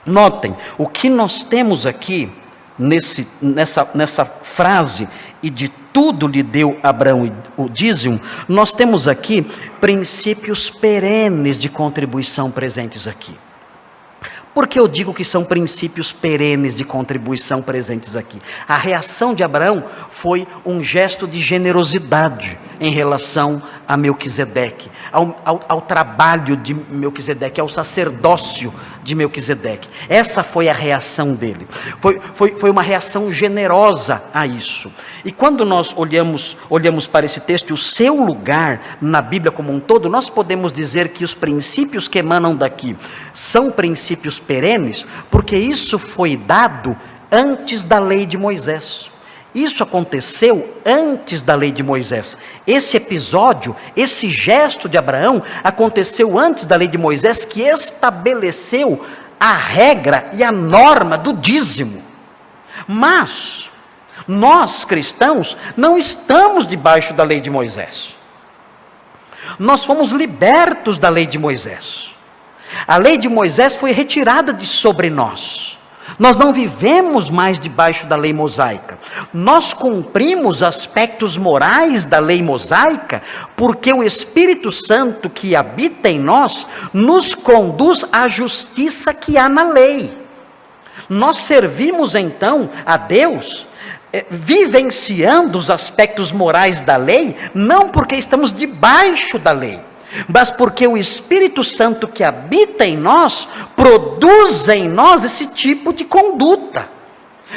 Notem, o que nós temos aqui, nessa frase, e de tudo lhe deu Abraão o dízimo, nós temos aqui princípios perenes de contribuição presentes aqui. Por que eu digo que são princípios perenes de contribuição presentes aqui? A reação de Abraão foi um gesto de generosidade em relação a Melquisedeque, ao trabalho de Melquisedeque, ao sacerdócio de Melquisedeque. Essa foi a reação dele. Foi uma reação generosa a isso. E quando nós olhamos para esse texto e o seu lugar na Bíblia como um todo, nós podemos dizer que os princípios que emanam daqui são princípios perenes, porque isso foi dado antes da lei de Moisés. Isso aconteceu antes da lei de Moisés. Esse episódio, esse gesto de Abraão, aconteceu antes da lei de Moisés, que estabeleceu a regra e a norma do dízimo. Mas nós cristãos não estamos debaixo da lei de Moisés. Nós fomos libertos da lei de Moisés. A lei de Moisés foi retirada de sobre nós. Nós não vivemos mais debaixo da lei mosaica. Nós cumprimos aspectos morais da lei mosaica, porque o Espírito Santo que habita em nós, nos conduz à justiça que há na lei. Nós servimos então a Deus, vivenciando os aspectos morais da lei, não porque estamos debaixo da lei, mas porque o Espírito Santo que habita em nós, produz em nós esse tipo de conduta.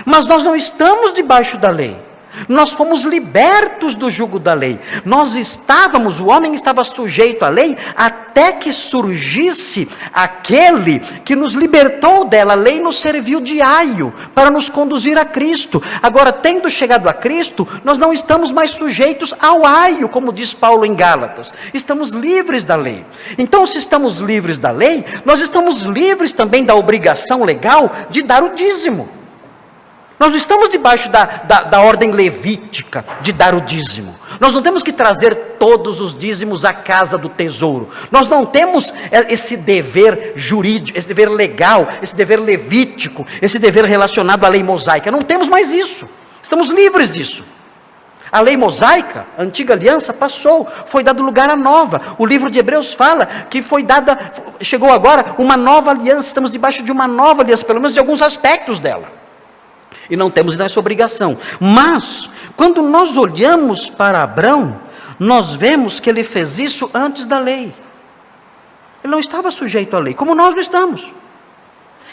Mas nós não estamos debaixo da lei. Nós fomos libertos do jugo da lei. O homem estava sujeito à lei, até que surgisse aquele que nos libertou dela. A lei nos serviu de aio, para nos conduzir a Cristo. Agora, tendo chegado a Cristo, nós não estamos mais sujeitos ao aio, como diz Paulo em Gálatas. Estamos livres da lei. Então, se estamos livres da lei, nós estamos livres também da obrigação legal de dar o dízimo. Nós não estamos debaixo da ordem levítica de dar o dízimo. Nós não temos que trazer todos os dízimos à casa do tesouro. Nós não temos esse dever jurídico, esse dever legal, esse dever levítico, esse dever relacionado à lei mosaica. Não temos mais isso. Estamos livres disso. A lei mosaica, a antiga aliança, passou, foi dado lugar à nova. O livro de Hebreus fala que chegou agora uma nova aliança. Estamos debaixo de uma nova aliança, pelo menos de alguns aspectos dela. E não temos essa obrigação. Mas, quando nós olhamos para Abraão, nós vemos que ele fez isso antes da lei. Ele não estava sujeito à lei, como nós não estamos.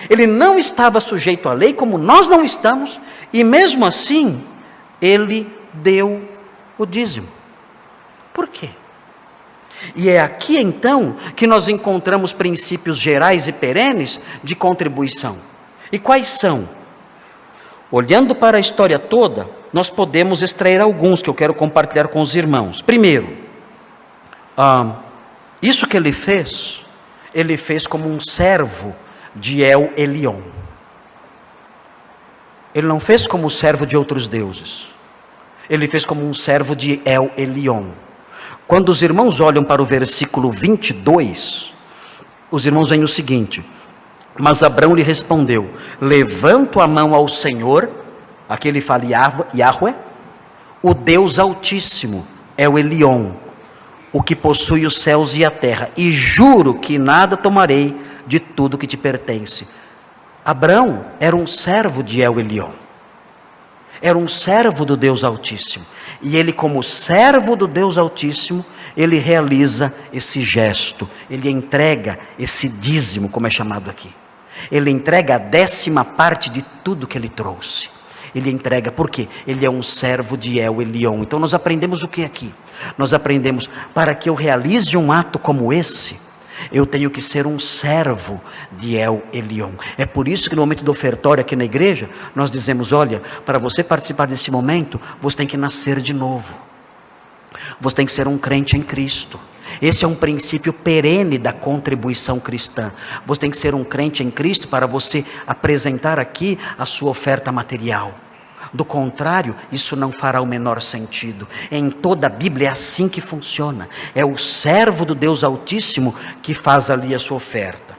Ele não estava sujeito à lei, como nós não estamos. E mesmo assim, ele deu o dízimo. Por quê? E é aqui então que nós encontramos princípios gerais e perenes de contribuição. E quais são? Olhando para a história toda, nós podemos extrair alguns que eu quero compartilhar com os irmãos. Primeiro, isso que ele fez como um servo de El Elyon. Ele não fez como servo de outros deuses. Ele fez como um servo de El Elyon. Quando os irmãos olham para o versículo 22, os irmãos veem o seguinte: mas Abraão lhe respondeu: levanto a mão ao Senhor, aqui ele fala Yahweh, o Deus Altíssimo, é o Elion, o que possui os céus e a terra, e juro que nada tomarei de tudo que te pertence. Abraão era um servo de El Elyon, era um servo do Deus Altíssimo, e ele, como servo do Deus Altíssimo, ele realiza esse gesto, ele entrega esse dízimo, como é chamado aqui. Ele entrega a 10ª de tudo que ele trouxe. Ele entrega, por quê? Ele é um servo de El Elyon. Então nós aprendemos o que aqui? Nós aprendemos, para que eu realize um ato como esse, eu tenho que ser um servo de El Elyon. É por isso que no momento do ofertório aqui na igreja, nós dizemos: olha, para você participar desse momento, você tem que nascer de novo. Você tem que ser um crente em Cristo. Esse é um princípio perene da contribuição cristã. Você tem que ser um crente em Cristo para você apresentar aqui a sua oferta material. Do contrário, isso não fará o menor sentido. Em toda a Bíblia é assim que funciona. É o servo do Deus Altíssimo que faz ali a sua oferta.